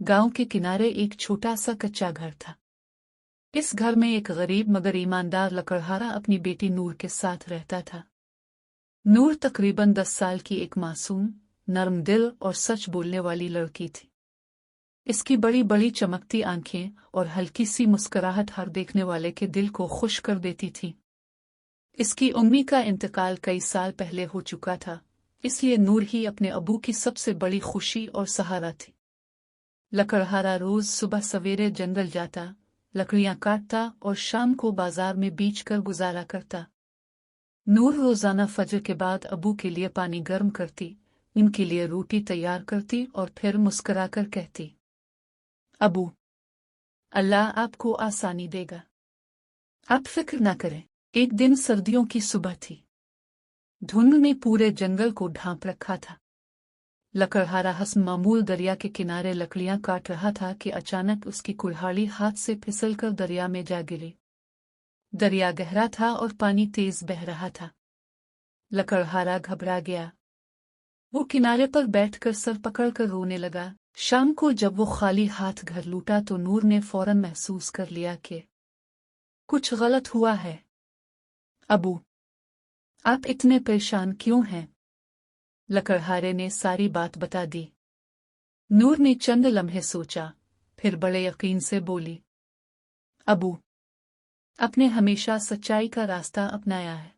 गांव के किनारे एक छोटा सा कच्चा घर था। इस घर में एक गरीब मगर ईमानदार लकड़हारा अपनी बेटी नूर के साथ रहता था। नूर तकरीबन 10 साल की एक मासूम, नरम दिल और सच बोलने वाली लड़की थी। इसकी बड़ी बड़ी चमकती आंखें और हल्की सी मुस्कुराहट हर देखने वाले के दिल को खुश कर देती थी। इसकी उम्मी का इंतकाल कई साल पहले हो चुका था, इसलिए नूर ही अपने अबू की सबसे बड़ी खुशी और सहारा थी। लकड़हारा रोज सुबह सवेरे जंगल जाता, लकड़ियां काटता और शाम को बाजार में बेच कर गुजारा करता। नूर रोजाना फजर के बाद अबू के लिए पानी गर्म करती, इनके लिए रोटी तैयार करती और फिर मुस्कुराकर कहती, अबू, अल्लाह आपको आसानी देगा, आप फिक्र ना करें। एक दिन सर्दियों की सुबह थी। धुंध ने पूरे जंगल को ढांप रखा था। लकड़हारा हसन मामूल दरिया के किनारे लकड़ियां काट रहा था कि अचानक उसकी कुल्हाड़ी हाथ से फिसलकर दरिया में जा गिरी। दरिया गहरा था और पानी तेज बह रहा था। लकड़हारा घबरा गया। वो किनारे पर बैठकर सर पकड़कर रोने लगा। शाम को जब वो खाली हाथ घर लौटा तो नूर ने फौरन महसूस कर लिया कि कुछ गलत हुआ है। अबू, आप इतने परेशान क्यों हैं? लकड़हारे ने सारी बात बता दी। नूर ने चंद लम्हे सोचा, फिर बड़े यकीन से बोली, अबू, आपने हमेशा सच्चाई का रास्ता अपनाया है।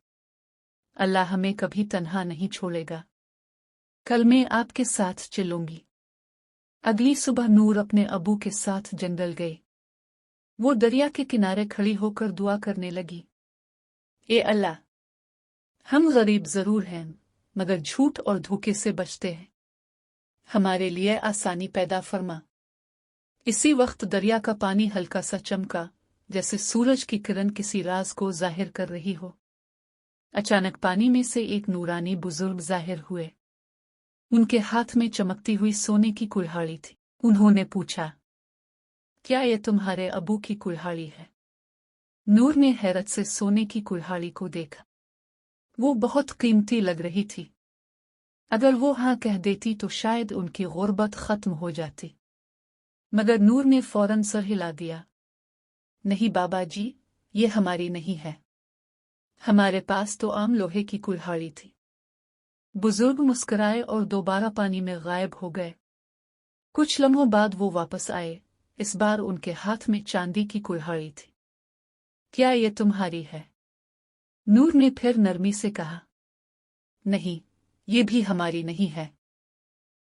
अल्लाह हमें कभी तन्हा नहीं छोड़ेगा। कल मैं आपके साथ चलूंगी। अगली सुबह नूर अपने अबू के साथ जंगल गई। वो दरिया के किनारे खड़ी होकर दुआ करने लगी, ए अल्लाह, हम गरीब जरूर हैं मगर झूठ और धोखे से बचते हैं। हमारे लिए आसानी पैदा फरमा। इसी वक्त दरिया का पानी हल्का सा चमका, जैसे सूरज की किरण किसी राज को जाहिर कर रही हो। अचानक पानी में से एक नूरानी बुजुर्ग जाहिर हुए। उनके हाथ में चमकती हुई सोने की कुल्हाड़ी थी। उन्होंने पूछा, क्या ये तुम्हारे अबू की कुल्हाड़ी है? नूर ने हैरत से सोने की कुल्हाड़ी को देखा। वो बहुत कीमती लग रही थी। अगर वो हाँ कह देती तो शायद उनकी गुर्बत खत्म हो जाती। मगर नूर ने फौरन सर हिला दिया, नहीं बाबा जी, ये हमारी नहीं है। हमारे पास तो आम लोहे की कुल्हाड़ी थी। बुजुर्ग मुस्कुराए और दोबारा पानी में गायब हो गए। कुछ लम्हों बाद वो वापस आए। इस बार उनके हाथ में चांदी की कुल्हाड़ी थी। क्या ये तुम्हारी है? नूर ने फिर नरमी से कहा, नहीं, ये भी हमारी नहीं है।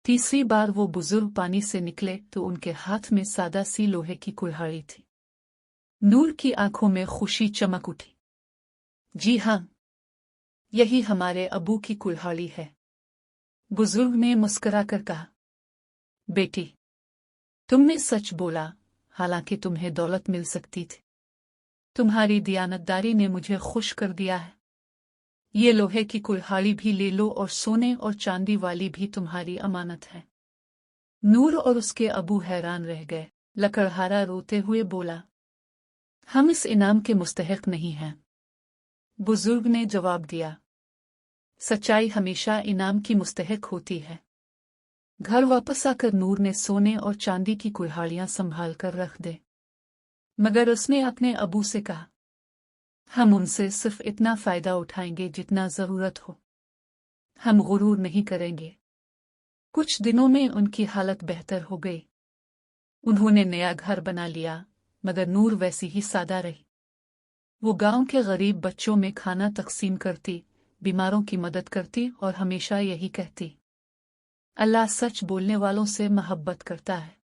तीसरी बार वो बुजुर्ग पानी से निकले तो उनके हाथ में सादा सी लोहे की कुल्हाड़ी थी। नूर की आंखों में खुशी चमक उठी। जी हाँ, यही हमारे अबू की कुल्हाड़ी है। बुजुर्ग ने मुस्कुराकर कहा, बेटी, तुमने सच बोला, हालांकि तुम्हें दौलत मिल सकती थी। तुम्हारी दियानतदारी ने मुझे खुश कर दिया है। ये लोहे की कुल्हाड़ी भी ले लो और सोने और चांदी वाली भी तुम्हारी अमानत है। नूर और उसके अबू हैरान रह गए। लकड़हारा रोते हुए बोला, हम इस इनाम के मुस्तहिक नहीं हैं। बुजुर्ग ने जवाब दिया, सच्चाई हमेशा इनाम की मुस्तहिक होती है। घर वापस आकर नूर ने सोने और चांदी की कुल्हाड़ियां संभाल कर रख दे। मगर उसने अपने अबू से कहा, हम उनसे सिर्फ इतना फायदा उठाएंगे जितना जरूरत हो। हम गुरूर नहीं करेंगे। कुछ दिनों में उनकी हालत बेहतर हो गई। उन्होंने नया घर बना लिया, मगर नूर वैसी ही सादा रही। वो गांव के गरीब बच्चों में खाना तकसीम करती, बीमारों की मदद करती और हमेशा यही कहती, अल्लाह सच बोलने वालों से मोहब्बत करता है।